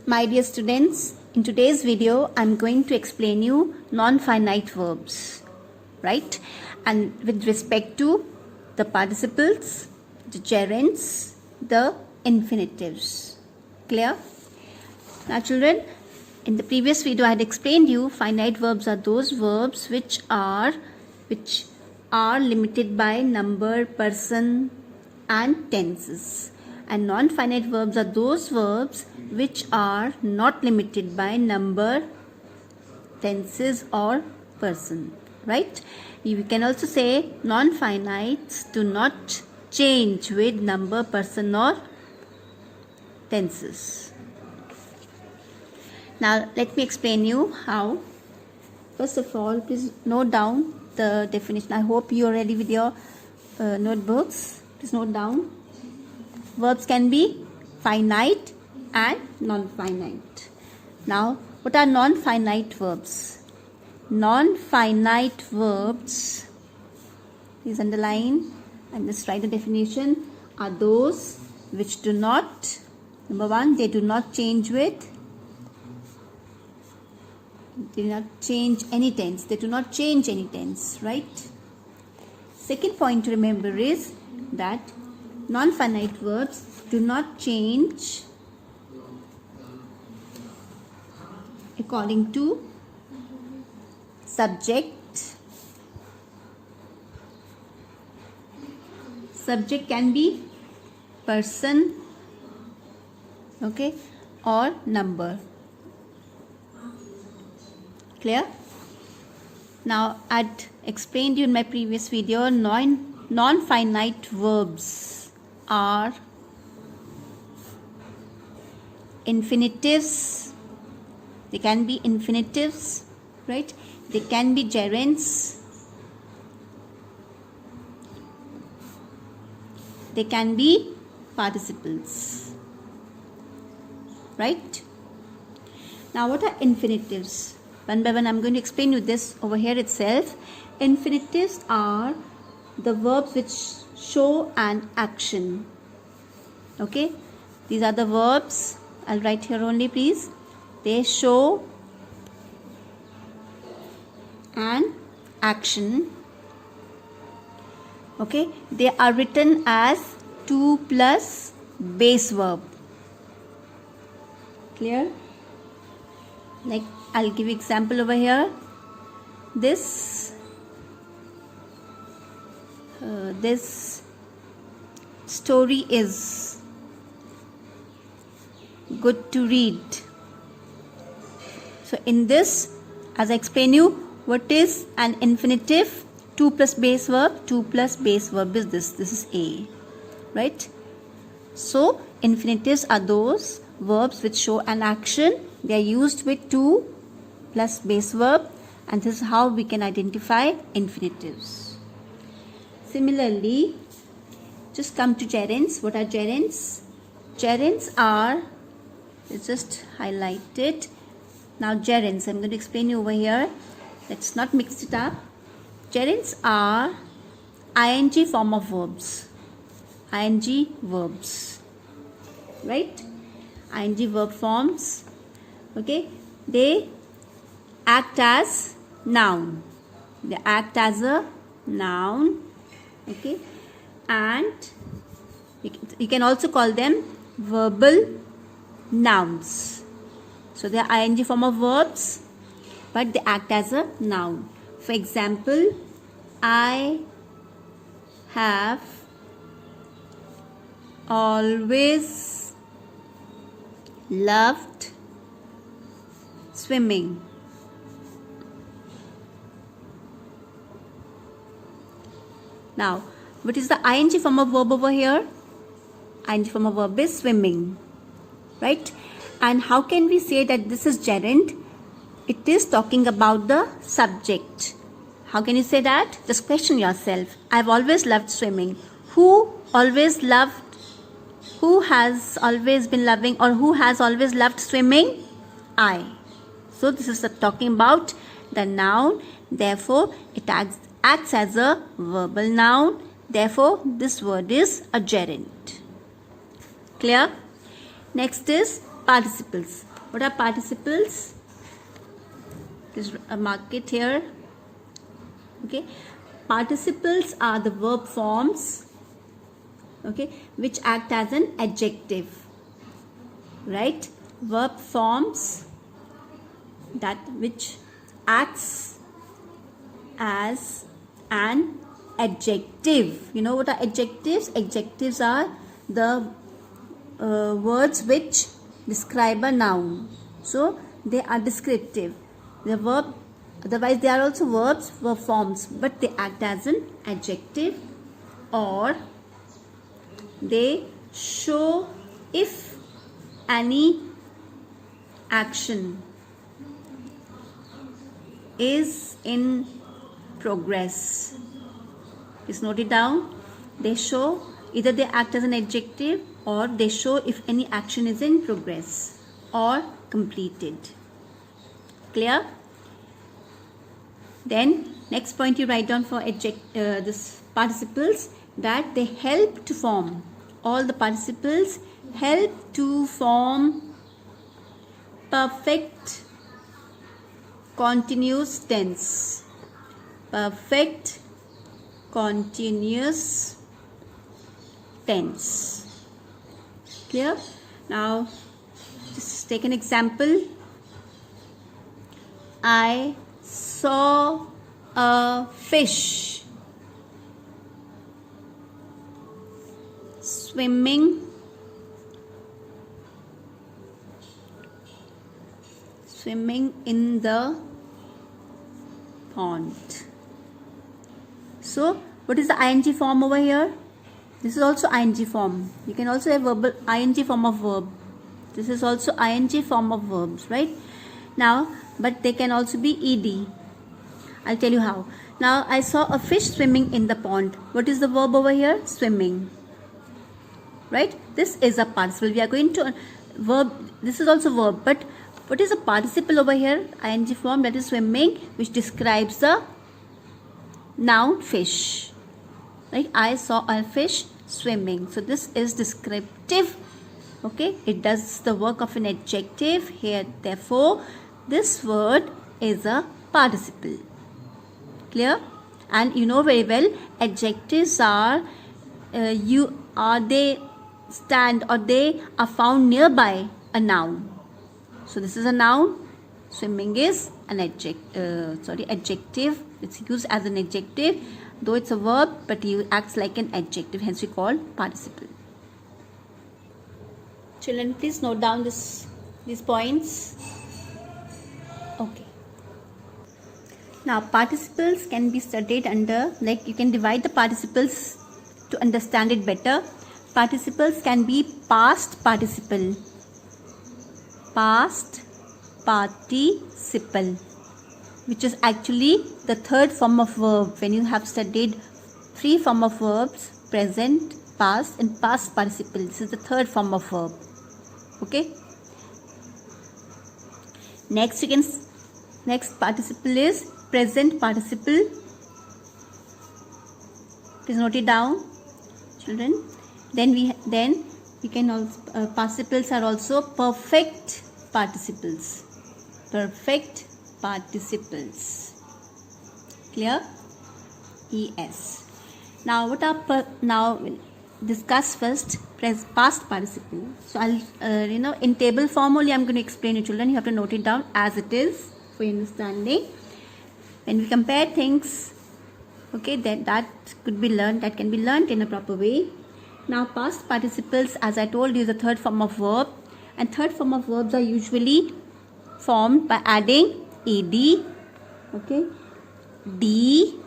My dear students, in today's video, I'm going to explain you non-finite verbs, right? And with respect to the participles, the gerunds, the infinitives. Clear? Now children, in the previous video I had explained you finite verbs are those verbs which are limited by number, person and tenses. And non-finite verbs are those verbs which are not limited by number, tenses or person, right? You can also say non-finites do not change with number, person or tenses. Now let me explain you how. First of all, please note down the definition. I hope you are ready with your notebooks. Please note down. Verbs can be finite and non-finite. Now, what are non-finite verbs? Non-finite verbs, please underline and just write the definition, are those which do not, number one, they do not change with, they do not change any tense. They do not change any tense, right? Second point to remember is that non-finite verbs do not change according to subject. Subject can be person, okay, or number. Clear? Now, I had explained you in my previous video, non-finite verbs are infinitives. They can be infinitives, right? They can be gerunds. They can be participles, right? Now, what are infinitives? One by one, I'm going to explain you this over here itself. Infinitives are the verbs which show an action. Okay? These are the verbs. I'll write here only, please. They show an action. Okay? They are written as 2 plus base verb. Clear? Like, I'll give you example over here. This story is good to read. So in this, as I explain you, what is an infinitive? 2 plus base verb. 2 plus base verb is this. This is A, right? So infinitives are those verbs which show an action. They are used with 2 plus base verb, and this is how we can identify infinitives. Similarly, just come to gerunds. What are gerunds? Gerunds are, let's just highlight it. Now gerunds, I'm going to explain you over here. Let's not mix it up. Gerunds are ing form of verbs. Ing verbs, right? Ing verb forms. Okay, they act as noun. They act as a noun. Okay, and you can also call them verbal nouns. So they are ing form of verbs, but they act as a noun. For example, I have always loved swimming. Now, what is the ing form of verb over here? Ing form of verb is swimming, right? And how can we say that this is gerund? It is talking about the subject. How can you say that? Just question yourself. I've always loved swimming. Who always loved? Who has always been loving, or who has always loved swimming? I. So this is talking about the noun. Therefore, it acts as a verbal noun. Therefore, this word is a gerund. Clear? Next is participles. What are participles? Just mark it here. Okay, participles are the verb forms, okay, which act as an adjective, right? Verb forms that which acts as an adjective. You know what are adjectives? Adjectives are the words which describe a noun. So they are descriptive. The verb, otherwise they are also verbs, verb forms, but they act as an adjective, or they show if any action is in progress. Just note it down. They show, either they act as an adjective or they show if any action is in progress or completed. Clear? Then next point you write down for this participles, that they help to form. All the participles help to form perfect continuous tense. Perfect continuous tense. Clear? Now just take an example. I saw a fish swimming in the pond. So what is the ing form over here? This is also ing form. You can also have verbal ing form of verb. This is also ing form of verbs, right? Now, but they can also be ed. I'll tell you how. Now, I saw a fish swimming in the pond. What is the verb over here? Swimming. Right? This is a participle. We are going to verb. This is also verb. But what is a participle over here? ing form, that is swimming, which describes the noun fish. Right? I saw a fish swimming. So this is descriptive. Okay? It does the work of an adjective here. Therefore, this word is a participle. Clear? And you know very well, adjectives are they stand or they are found nearby a noun. So this is a noun. Swimming is an adjective. It's used as an adjective, though it's a verb, but it acts like an adjective. Hence we call participle. Children, please note down these points. Okay. Now participles can be studied under, like you can divide the participles to understand it better. Participles can be past participle, which is actually the third form of verb. When you have studied three form of verbs, present, past and past participle, this is the third form of verb. Okay. Next participle is present participle. Please note it down, children. Then we can also participles are also perfect participles. Perfect participles. Clear? Es. Now now we'll discuss first past participle. So I'll in table form only I'm going to explain it, children. You have to note it down as it is for your understanding. When we compare things, okay, that can be learned in a proper way. Now past participles, as I told you, is the third form of verb, and third form of verbs are usually formed by adding ed, okay, d,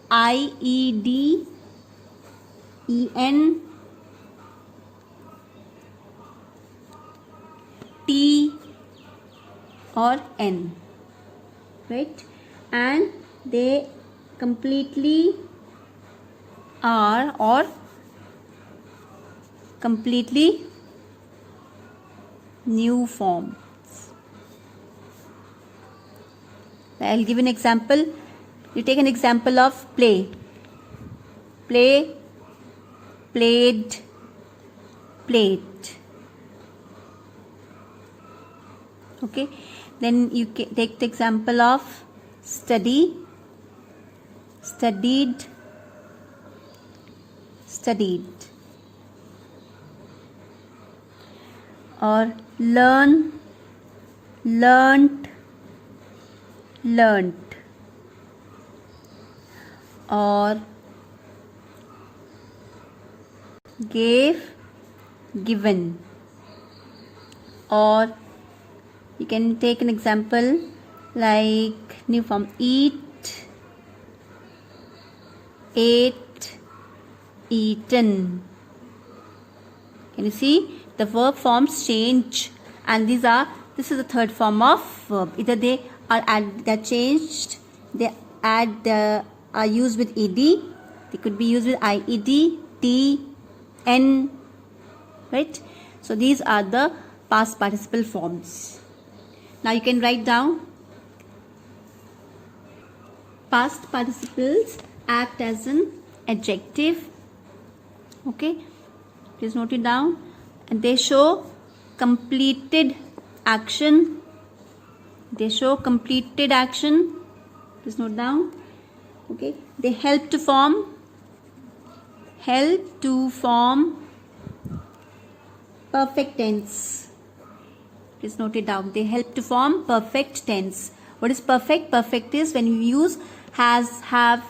ied, en, t or n, right? And they completely are or completely new forms. I'll give an example. You take an example of play. Play, played, played. Okay, then you take the example of study, studied, studied, or learn, learnt, learnt, or gave, given, or you can take an example like new form eat, ate, eaten. Can you see the verb forms change, and this is the third form of verb. Either they are changed, they are used with ed, they could be used with ied, t, n, right? So these are the past participle forms. Now you can write down past participles act as an adjective. Okay, please note it down. And they show completed action. They show completed action. Please note down. Okay, they help to form perfect tense. Please note it down. They help to form perfect tense. What is perfect? Perfect is when you use has, have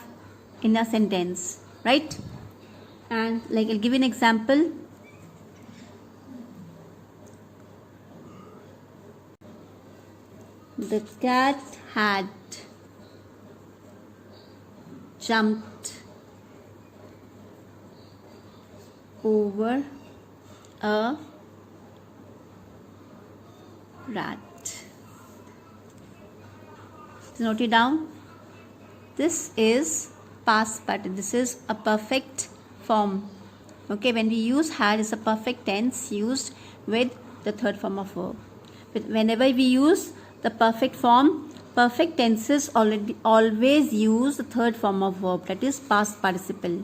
in a sentence, right? And like I'll give you an example. The cat had jumped over a rat. Note it down. This is past participle. This is a perfect form. Okay, when we use had, is a perfect tense used with the third form of verb. But whenever we use the perfect form, perfect tenses always use the third form of verb, that is past participle.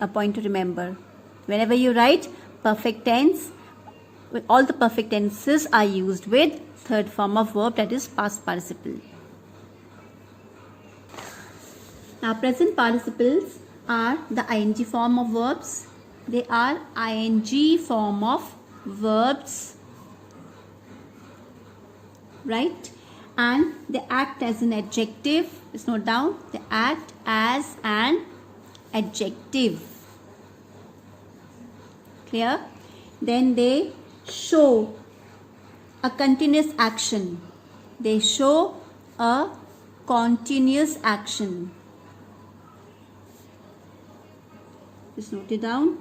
A point to remember. Whenever you write perfect tense, all the perfect tenses are used with third form of verb, that is past participle. Now present participles are the ing form of verbs. They are ing form of verbs, right? And they act as an adjective. Just note down. They act as an adjective. Clear? Then they show a continuous action. They show a continuous action. Just note it down.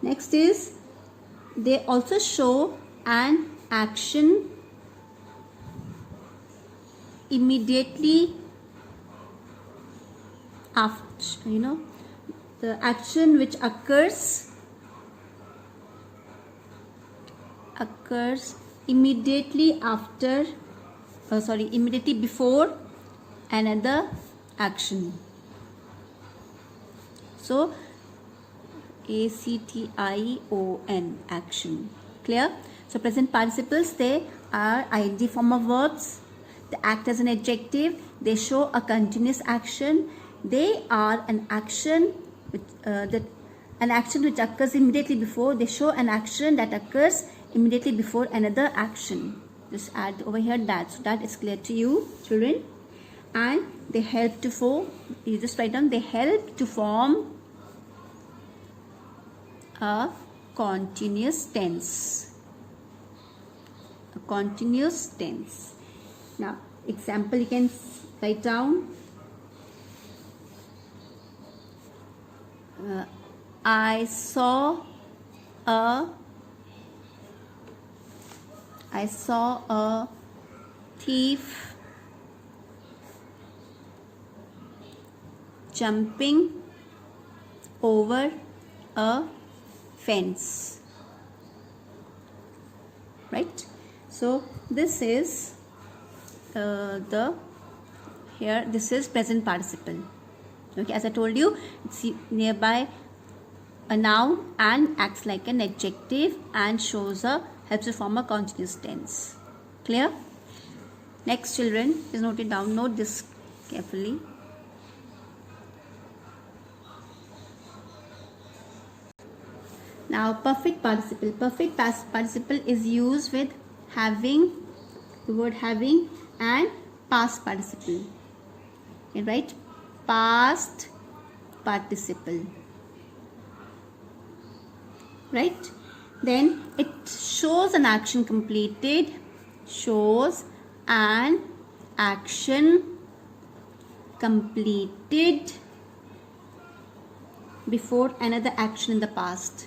Next is they also show an action immediately after, the action which occurs immediately after, immediately before another action. So action, action. Clear? So present participles, they are ing form of verbs. They act as an adjective. They show a continuous action. They are an action which occurs immediately before. They show an action that occurs immediately before another action. Just add over here that, so that is clear to you, children. And they help to form. You just write down. They help to form a continuous tense. A continuous tense. Now, example you can write down. I saw a thief jumping over a fence. Right? So this is this is present participle. Okay, as I told you, it's nearby a noun and acts like an adjective and helps to form a continuous tense. Clear? Next, children, is note it down. Note this carefully. Now, perfect participle. Perfect past participle is used with having, the word having, and past participle. Okay, right? Past participle. Right? Then it shows an action completed. Shows an action completed before another action in the past.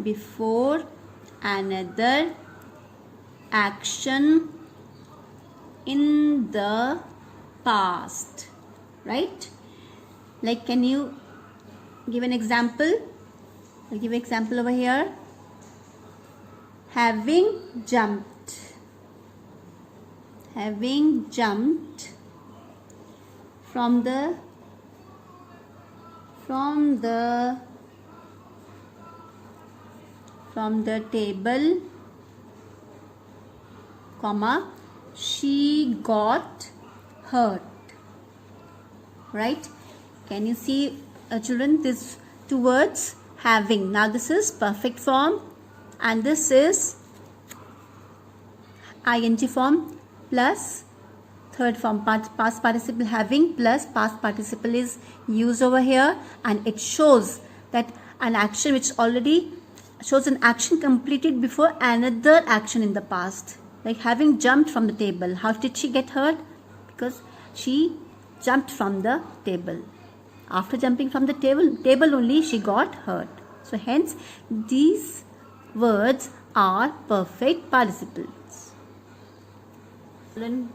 Before another action in the past. Right? Like, can you give an example? I'll give an example over here. Having jumped. Having jumped from the table, comma, she got hurt. Right? Can you see, children, these two words, having. Now this is perfect form and this is ing form plus third form, past participle having plus past participle is used over here, and it shows that an action which already shows an action completed before another action in the past. Like having jumped from the table. How did she get hurt? Because she jumped from the table. After jumping from the table only she got hurt. So hence these words are perfect participles. Then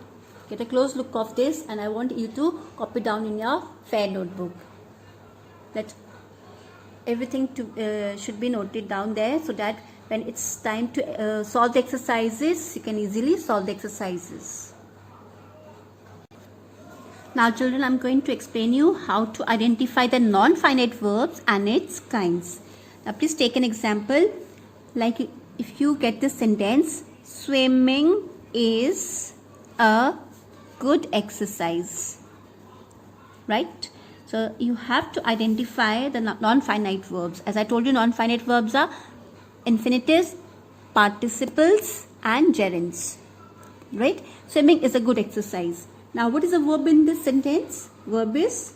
get a close look of this, and I want you to copy down in your fair notebook. That everything should be noted down there, so that when it's time to solve the exercises, you can easily solve the exercises. Now children, I'm going to explain you how to identify the non-finite verbs and its kinds. Now please take an example. Like if you get this sentence, swimming is a good exercise. Right? So you have to identify the non-finite verbs. As I told you, non-finite verbs are infinitives, participles and gerunds. Right? Swimming is a good exercise. Now what is the verb in this sentence? Verb is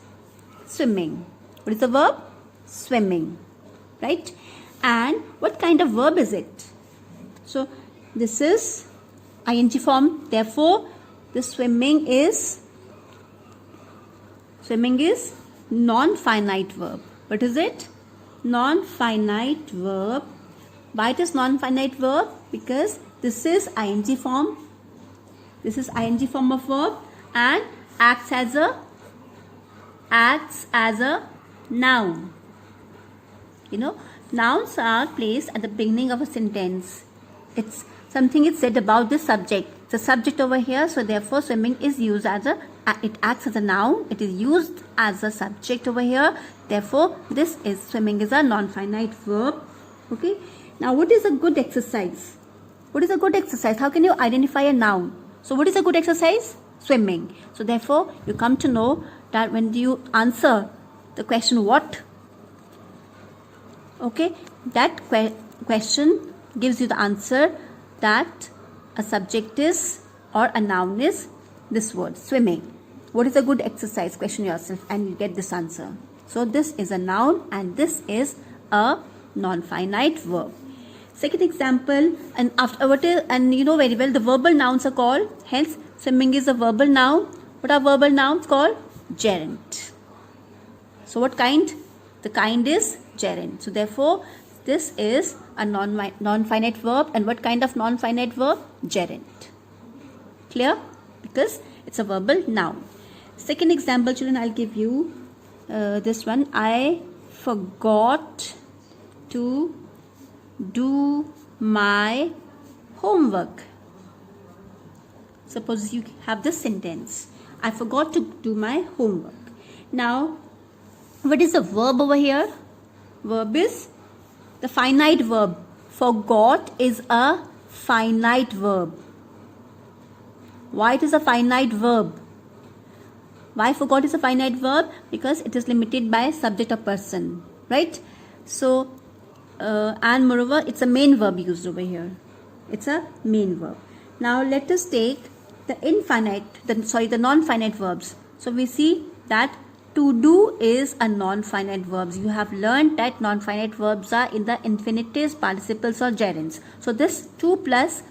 swimming. What is the verb? Swimming. Right? And what kind of verb is it? So this is ing form. Therefore, the swimming is non-finite verb. What is it? Non-finite verb. Why it is non-finite verb? Because this is ing form. This is ing form of verb and acts as a noun. You know, nouns are placed at the beginning of a sentence. It's something is said about the subject. The subject over here, so therefore swimming is used as it acts as a noun. It is used as a subject over here. Therefore, swimming is a non-finite verb. Okay. Now, what is a good exercise? What is a good exercise? How can you identify a noun? So, what is a good exercise? Swimming. So, therefore, you come to know that when you answer the question what, okay, that question gives you the answer that a subject is or a noun is this word, swimming. What is a good exercise? Question yourself and you get this answer. So this is a noun and this is a non-finite verb. Second example, and you know very well the verbal nouns are called, hence swimming is a verbal noun. What are verbal nouns called? Gerund. So what kind? The kind is gerund. So therefore this is a non-finite verb. And what kind of non-finite verb? Gerund. Clear? Because it's a verbal noun. Second example, children, I'll give you this one. I forgot to do my homework. Suppose you have this sentence. I forgot to do my homework. Now, what is the verb over here? Verb is the finite verb. Forgot is a finite verb. Why it is a finite verb? Why forgot is a finite verb? Because it is limited by subject or person, right? So, and moreover, it's a main verb used over here. It's a main verb. Now, let us take the non-finite verbs. So, we see that to do is a non-finite verb. You have learned that non-finite verbs are in the infinitives, participles or gerunds. So, this to plus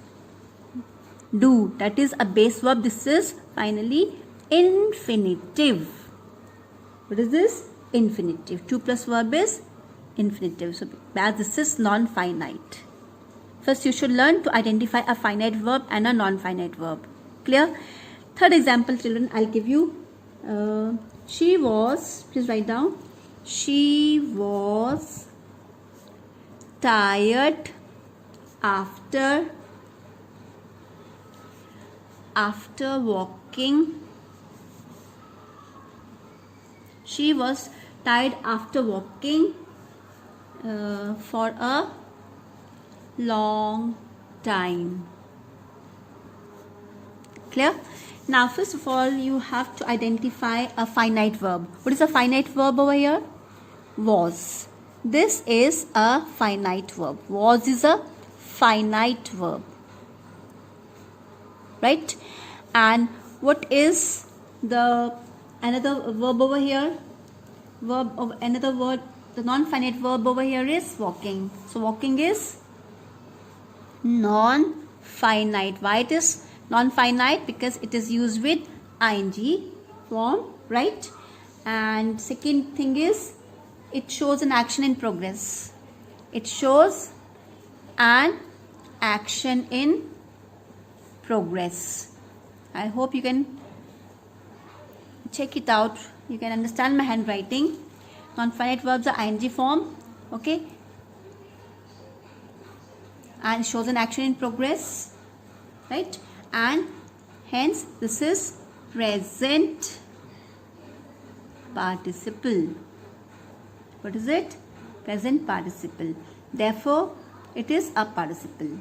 do, that is a base verb. This is finally infinitive. What is this? Infinitive. To plus verb is infinitive. So, as this is non-finite. First, you should learn to identify a finite verb and a non-finite verb. Clear? Third example, children, I'll give you. She was, please write down. She was tired after walking. She was tired after walking for a long time. Clear? Now, first of all, you have to identify a finite verb. What is a finite verb over here? Was. This is a finite verb. Was is a finite verb. Right? And what is the another verb over here? Another word, the non-finite verb over here is walking. So, walking is non-finite. Why it is non-finite? Because it is used with ing form, right? And second thing is, it shows an action in progress. It shows an action in progress. I hope you can check it out. You can understand my handwriting. Non-finite verbs are ing form, okay? And shows an action in progress, right? And hence this is present participle. What is it? Present participle. Therefore, it is a participle.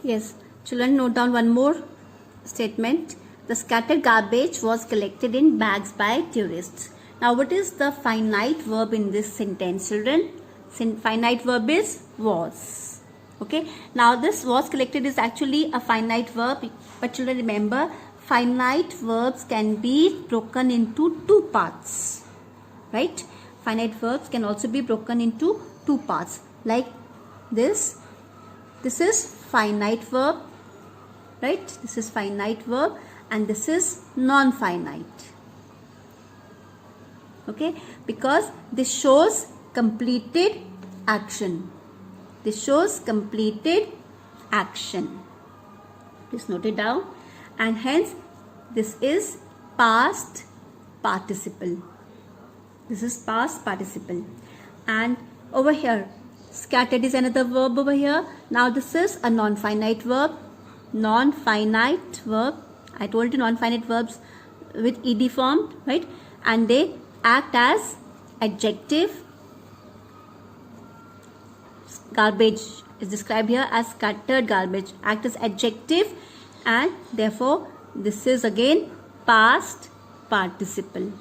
Yes, children, note down one more statement. The scattered garbage was collected in bags by tourists. Now, what is the finite verb in this sentence, children? Finite verb is was. Okay. Now, this was collected is actually a finite verb. But children, remember, finite verbs can be broken into two parts. Right? Finite verbs can also be broken into two parts. Like this. This is finite verb. Right? This is finite verb. And this is non-finite. Okay, because this shows completed action. This shows completed action. Please note it down. And hence, this is past participle. This is past participle. And over here, scattered is another verb over here. Now, this is a non-finite verb. Non-finite verb. I told you non-finite verbs with ed form, right? And they act as adjective. Garbage is described here as scattered garbage. Act as adjective, and therefore this is again past participle.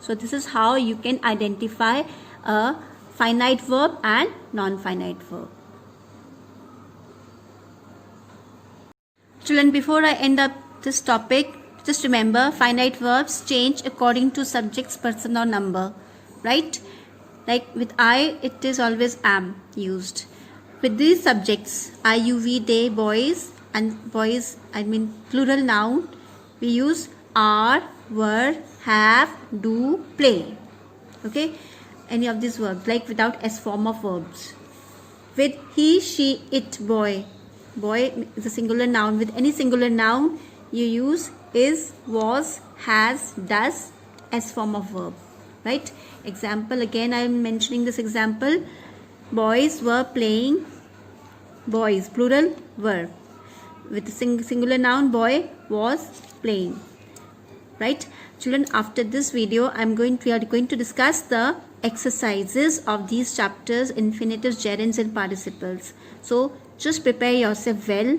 So this is how you can identify a finite verb and non-finite verb. Children, before I end up this topic, just remember, finite verbs change according to subjects, person or number, right? Like with I, it is always am used. With these subjects, I, you, we, they, boys, and boys, I mean plural noun, we use are, were, have, do, play. Okay? Any of these verbs, like without S form of verbs. With he, she, it, boy. Boy is a singular noun. With any singular noun, you use is, was, has, does, S form of verb. Right? Example, again I am mentioning this example. Boys were playing. Boys, plural, were. With a singular noun, boy was playing. Right? Children, after this video, we are going to discuss the exercises of these chapters: infinitives, gerunds and participles. So just prepare yourself well